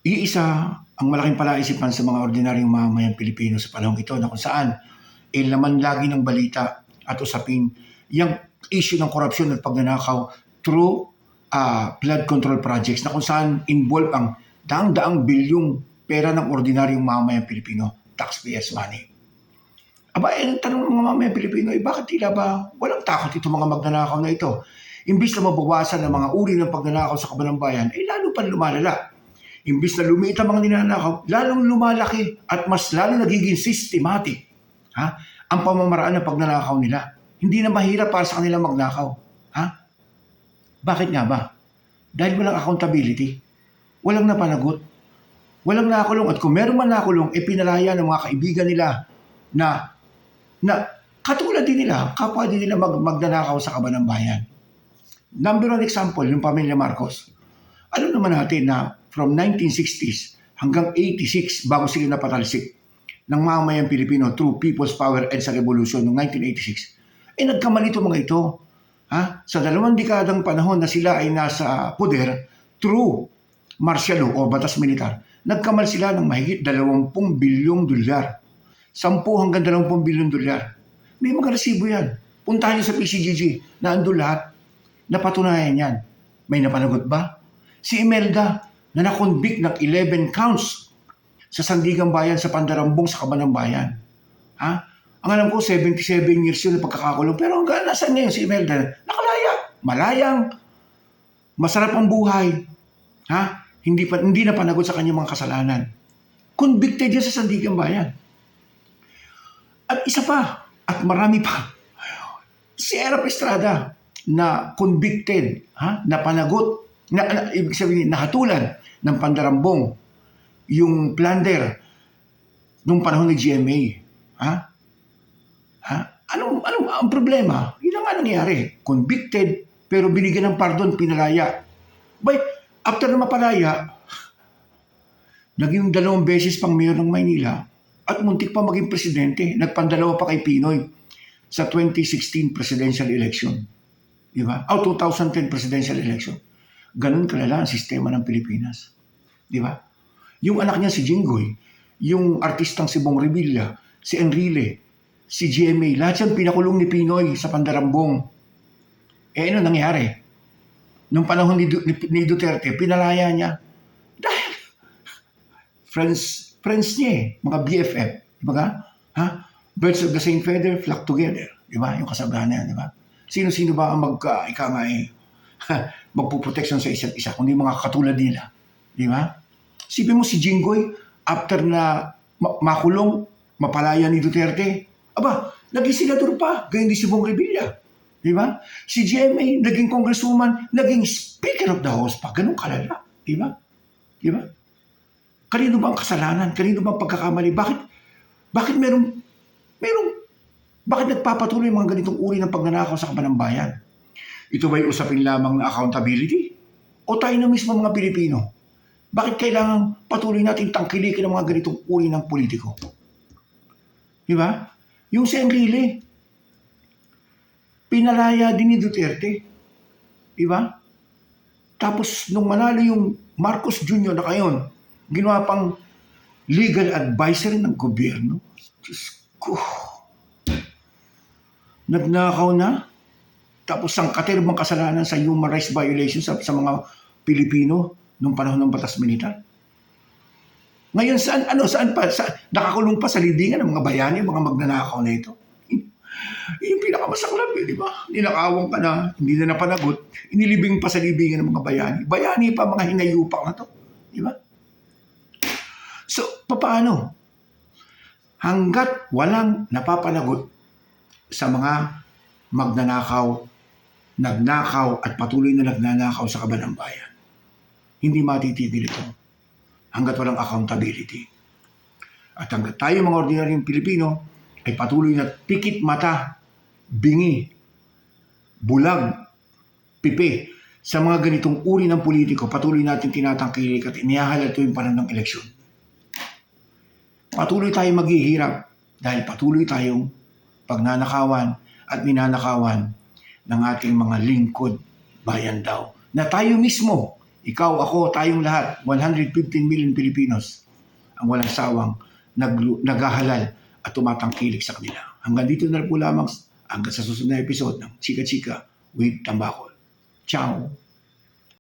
Iisa ang malaking palaisipan sa mga ordinaryong mamamayang Pilipino sa panahong ito na kung saan laman lagi ng balita at usapin yung issue ng korupsyon at pagnanakaw through flood control projects na kung saan involved ang daang-daang bilyong pera ng ordinaryong mamamayang Pilipino, taxpayers money. Aba, ang tanong ng mga mamamayang Pilipino, bakit tila ba walang takot itong mga magnanakaw na ito? Imbis na mabawasan ng mga uri ng pagnanakaw sa kabanang bayan, lalo pa lumalala. Imbis na lumiit ang mga ninanakaw, lalong lumalaki at mas lalo nagiging systematic ang pamamaraan ng pagnanakaw nila. Hindi na mahirap para sa kanila magnakaw. Bakit nga ba? Dahil walang accountability. Walang napanagot. Walang nakulong. At kung meron man nakulong, pinalaya ng mga kaibigan nila na katulad din nila, kapwa din nila magnanakaw sa kabanang bayan. Number one example, yung pamilya Marcos. Alam naman natin na from 1960s hanggang 86 bago sila napatalsik ng mamamayang Pilipino through People's Power EDSA Revolution noong 1986. Nagkamali ito mga ito. Sa 2 dekadang panahon na sila ay nasa poder through martial law o batas militar, nagkamali sila ng mahigit $20 bilyong. 10 hanggang $20 bilyong. May mga resibo yan. Puntahan niyo sa PCGG na andun lahat. Napatunayan yan. May napanagot ba? Si Imelda na nakonvict ng 11 counts sa Sandigang Bayan sa Pandarambong sa Kabanang Bayan. Ang alam ko, 77 years yun na pagkakakulong. Pero hanggang nasaan ngayon si Imelda? Nakalaya. Malayang. Masarap ang buhay. Hindi na panagot sa kanyang mga kasalanan. Convicted yan sa Sandigang Bayan. At isa pa, at marami pa, si Erap Estrada na convicted, na panagot, ibig sabihin, nahatulan ng Pandarambong yung plunder nung panahon ni GMA. Anong ang problema? Yun ang nga nangyari. Convicted, pero binigyan ng pardon, pinalaya. After na mapalaya, naging 2 beses pang mayor ng Maynila at muntik pa maging presidente. Nagpandalawa pa kay Pinoy sa 2016 presidential election. Diba? 2010 presidential election. Ganun kalala ang sistema ng Pilipinas. Diba? Yung anak niya si Jinggoy, yung artistang si Bong Revilla, si Enrile, si GMA, lahat yan pinakulong ni Pinoy sa Pandarambong. Ano nangyari? Nung panahon ni Duterte, pinalaya niya. Dahil friends niya mga BFF. Diba? Birds of the same feather flock together. Diba? Yung kasabahan na yan, diba? Sino-sino ba ang magpuproteksyon sa isa't isa, kundi mga katulad nila. Diba? Sipin mo si Jinggoy, after na makulong, mapalaya ni Duterte, naging senador pa, ganyan din si Bong Revilla. Diba? Si GMA, naging congresswoman, naging speaker of the house pa, ganun kalala. Diba? Diba? Kanino ba ang kasalanan? Kanino ba ang pagkakamali? Bakit bakit nagpapatuloy mga ganitong uri ng pagnanakaw sa kabanang bayan? Ito ba'y usapin lamang na accountability? O tayo na mismo mga Pilipino? Bakit kailangan patuloy natin tangkilikin ang mga ganitong uri ng politiko? Diba? Yung si Enrile, pinalaya din ni Duterte. Diba? Tapos nung manalo yung Marcos Jr. na ngayon, ginawa pang legal advisor ng gobyerno. Diyos ko. Nagnakaw na. Tapos ang katerbang kasalanan sa human rights violations sa mga Pilipino nung panahon ng batas militar. Ngayon saan pa? Nakakulong pa sa libingan ng mga bayani, mga magnanakaw na ito. Yung pinakamasaklap, di ba? Ninakawan ka na, hindi na napanagot, inilibing pa sa libingan ng mga bayani. Bayani pa, mga hinayupak na to. Di ba? So, paano? Hanggat walang napapanagot sa mga magnanakaw, nagnakaw at patuloy na nagnanakaw sa kabanang bayan, hindi matitigil ito hanggat walang accountability. At hanggat tayo mga ordinaryong Pilipino ay patuloy na pikit mata, bingi, bulag, pipi sa mga ganitong uri ng politiko, patuloy natin tinatangkilik at inihahalal ito yung panahon ng eleksyon. Patuloy tayong maghihirap dahil patuloy tayong pagnanakawan at ninanakawan ng ating mga lingkod bayan daw na tayo mismo Ikaw, ako, tayong lahat, 115 million Filipinos ang walang sawang naghahalal at tumatangkilik sa kanila. Hanggang dito na po lamang, hanggang sa susunod na episode ng Chika Chika with Tambakol. Ciao!